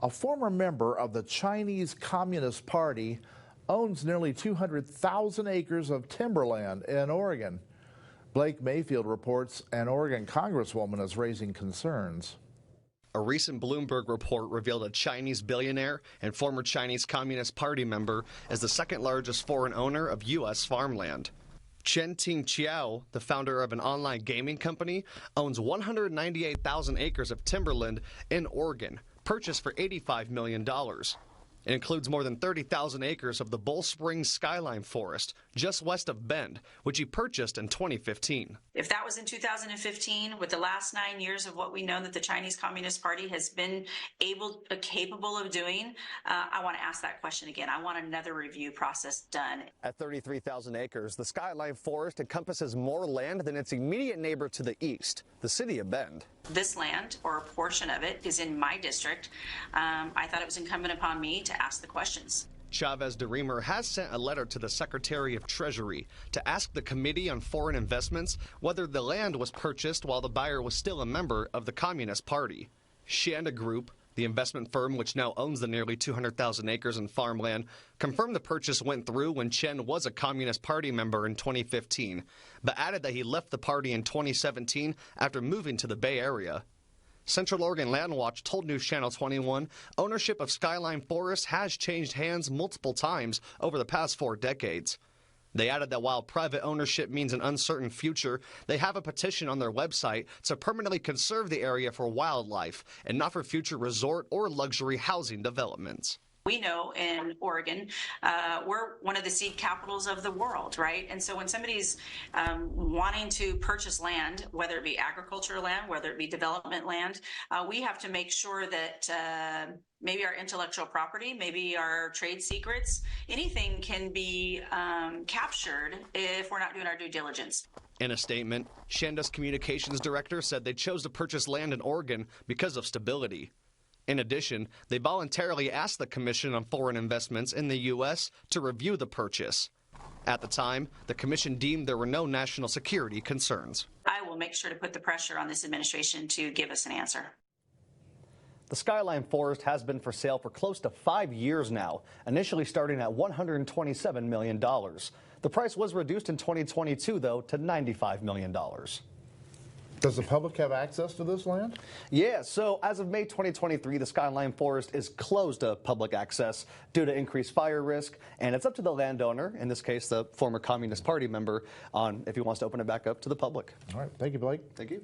A former member of the Chinese Communist Party owns nearly 200,000 acres of timberland in Oregon. Blake Mayfield reports an Oregon congresswoman is raising concerns. A recent Bloomberg report revealed a Chinese billionaire and former Chinese Communist Party member is the second largest foreign owner of U.S. farmland. Chen Ting-chiao, the founder of an online gaming company, owns 198,000 acres of timberland in Oregon, purchased for $85 million. It includes more than 30,000 acres of the Bull Springs Skyline Forest, just west of Bend, which he purchased in 2015. If that was in 2015, with the last 9 years of what we know that the Chinese Communist Party has been capable of doing, I want to ask that question again. I want another review process done. At 33,000 acres, the Skyline Forest encompasses more land than its immediate neighbor to the east, the city of Bend. This land, or a portion of it, is in my district. I thought it was incumbent upon me to ask the questions. Chavez-DeRemer has sent a letter to the Secretary of Treasury to ask the Committee on Foreign Investments whether the land was purchased while the buyer was still a member of the Communist Party. Shanda Group, the investment firm which now owns the nearly 200,000 acres in farmland, confirmed the purchase went through when Chen was a Communist Party member in 2015, but added that he left the party in 2017 after moving to the Bay Area. Central Oregon Land Watch told News Channel 21 ownership of Skyline Forest has changed hands multiple times over the past 4 decades. They added that while private ownership means an uncertain future, they have a petition on their website to permanently conserve the area for wildlife and not for future resort or luxury housing developments. We know in Oregon, we're one of the seed capitals of the world, right? And so when somebody's wanting to purchase land, whether it be agricultural land, whether it be development land, we have to make sure that maybe our intellectual property, maybe our trade secrets, anything can be captured if we're not doing our due diligence. In a statement, Shanda's communications director said they chose to purchase land in Oregon because of stability. In addition, they voluntarily asked the Commission on Foreign Investments in the U.S. to review the purchase. At the time, the Commission deemed there were no national security concerns. I will make sure to put the pressure on this administration to give us an answer. The Skyline Forest has been for sale for close to 5 years now, initially starting at $127 million. The price was reduced in 2022, though, to $95 million. Does the public have access to this land? Yeah, so as of May 2023, the Skyline Forest is closed to public access due to increased fire risk, and it's up to the landowner, in this case the former Communist Party member, on if he wants to open it back up to the public. All right, thank you, Blake. Thank you.